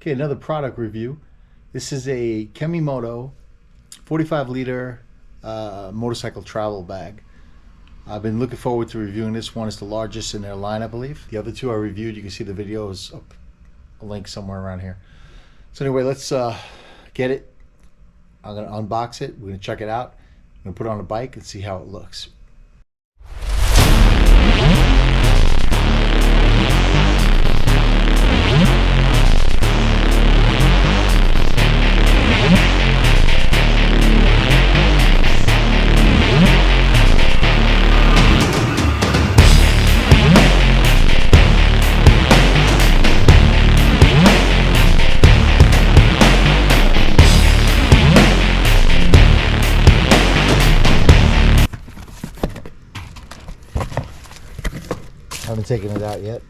Okay, another product review. This is a Kemimoto 45-liter motorcycle travel bag. I've been looking forward to reviewing this one. It's the largest in their line, I believe. The other two I reviewed, you can see the video is up, a link somewhere around here. So anyway, let's get it. I'm going to unbox it. We're going to check it out. I'm going to put it on a bike and see how it looks. I haven't taken it out yet.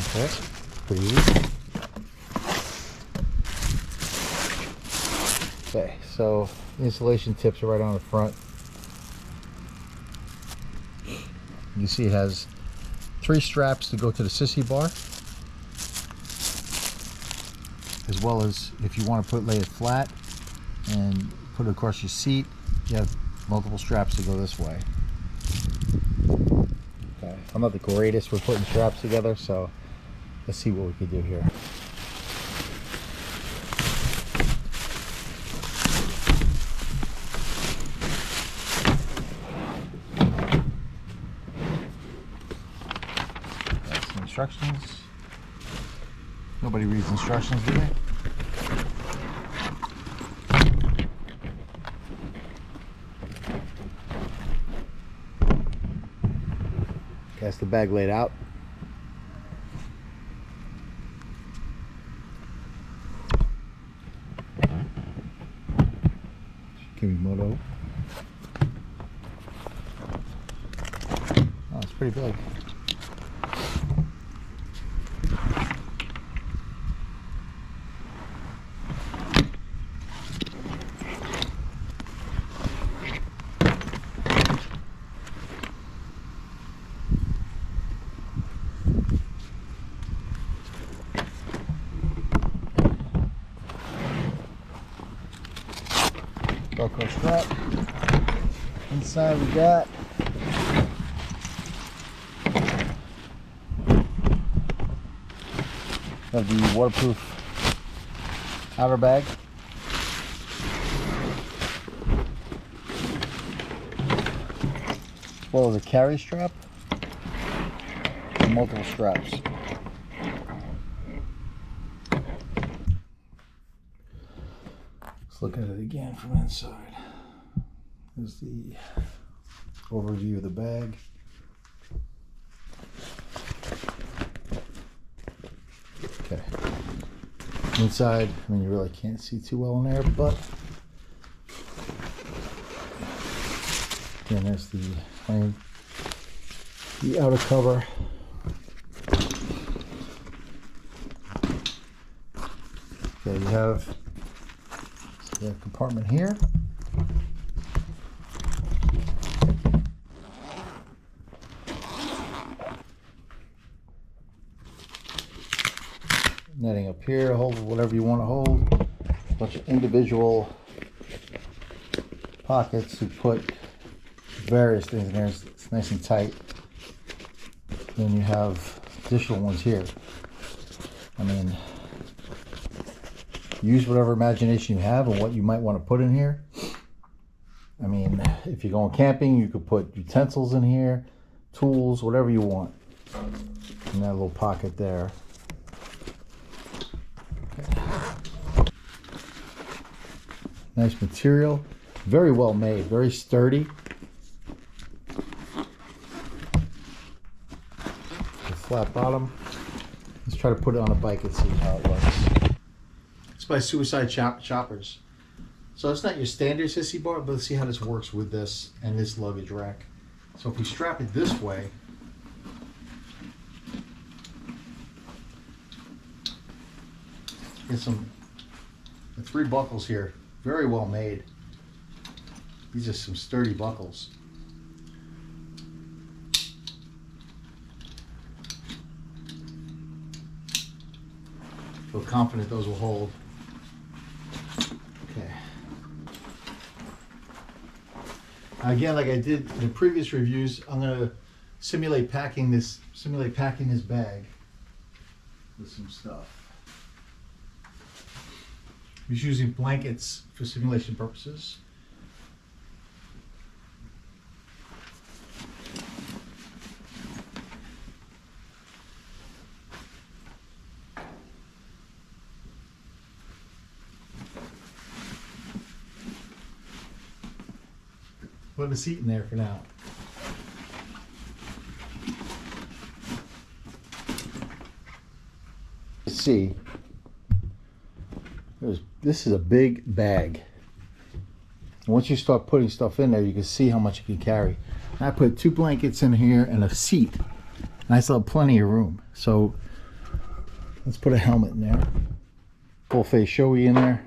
Okay, pretty easy. Okay, so the insulation tips are right on the front. You see it has 3 straps to go to the sissy bar, as well as if you want to lay it flat and put it across your seat, you have multiple straps to go this way. Okay, I'm not the greatest with putting straps together, so let's see what we can do here. Got some instructions. Nobody reads instructions, do they? That's the bag laid out. Kemimoto. Oh, it's pretty big. Velcro strap. Inside we got the waterproof outer bag. As well as a carry strap and multiple straps. Let's look at it again from inside. Here's the overview of the bag. Okay. Inside, I mean, you really can't see too well in there, but again, there's the outer cover. Okay, you have the compartment here. Netting up here, hold whatever you want to hold. A bunch of individual pockets to put various things in there. It's nice and tight. Then you have additional ones here. I mean, use whatever imagination you have and what you might want to put in here. I mean, if you're going camping, you could put utensils in here, tools, whatever you want. In that little pocket there. Okay. Nice material, very well made, very sturdy. The flat bottom. Let's try to put it on a bike and see how it looks. It's by Suicide Choppers. So it's not your standard sissy bar, but let's see how this works with this and this luggage rack. So if we strap it this way, get the 3 buckles here, very well made. These are some sturdy buckles. Feel confident those will hold. Okay. Again, like I did in the previous reviews, I'm gonna simulate packing this bag with some stuff. I'm just using blankets for simulation purposes. Put a seat in there for now. See, this is a big bag. Once you start putting stuff in there, you can see how much you can carry. I put 2 blankets in here and a seat, and I still have plenty of room. So let's put a helmet in there. Full face showy in there.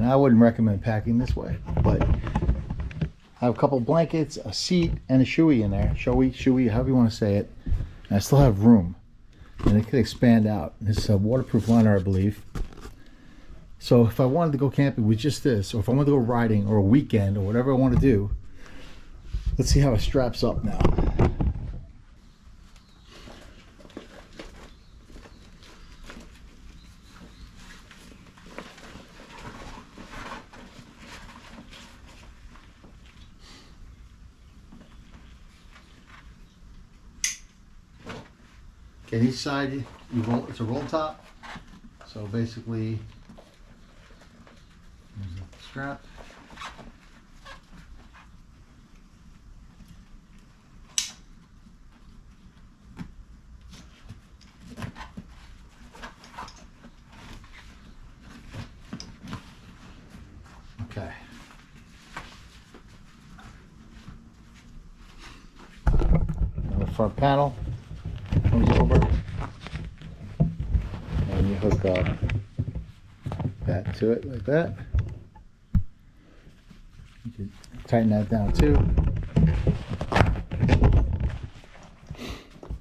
I wouldn't recommend packing this way, but I have a couple blankets, a seat, and a shoey in there. Shoey, however you want to say it. And I still have room, and it could expand out. This is a waterproof liner, I believe. So if I wanted to go camping with just this, or if I want to go riding, or a weekend, or whatever I want to do, let's see how it straps up now. Okay, each side you roll. It's a roll top. So basically, there's the strap. Okay. Now the front panel comes over, and you hook up that to it like that. You can tighten that down too.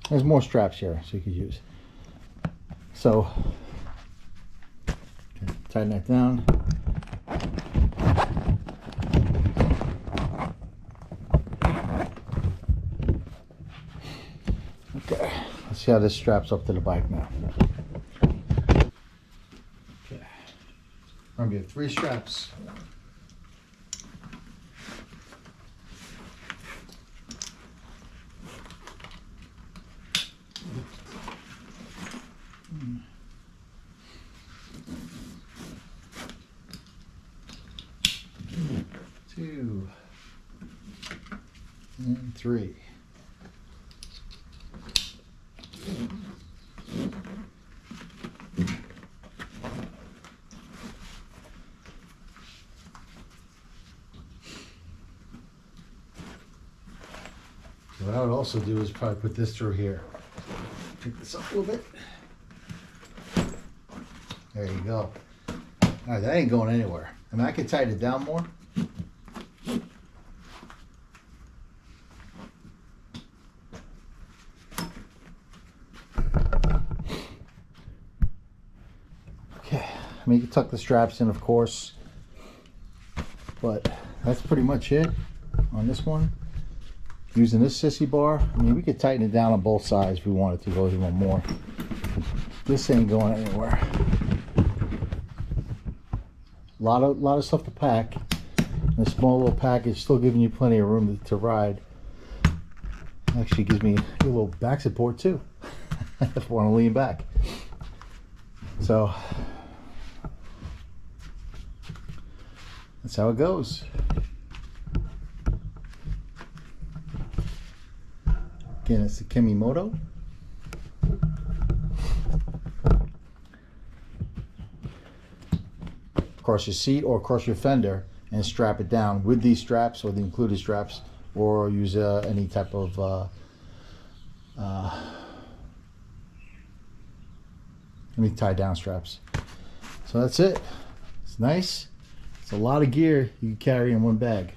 There's more straps here, so you could use. So okay, tighten that down. Okay, let's see how this straps up to the bike now. Okay, I'm gonna get 3 straps. Two and 3. What I would also do is probably put this through here. Pick this up a little bit. There you go. All right, that ain't going anywhere. I mean, I could tighten it down more. Okay, I mean, you can tuck the straps in, of course, but that's pretty much it on this one. Using this sissy bar, I mean, we could tighten it down on both sides if we wanted to go even more. This ain't going anywhere. A lot of stuff to pack. And a small little package, still giving you plenty of room to ride. Actually gives me a little back support too, if I want to lean back. So that's how it goes. Again, it's the Kemimoto. Across your seat or across your fender, and strap it down with these straps or the included straps, or use any type of any tie down straps. So that's it. It's nice. It's a lot of gear you can carry in one bag.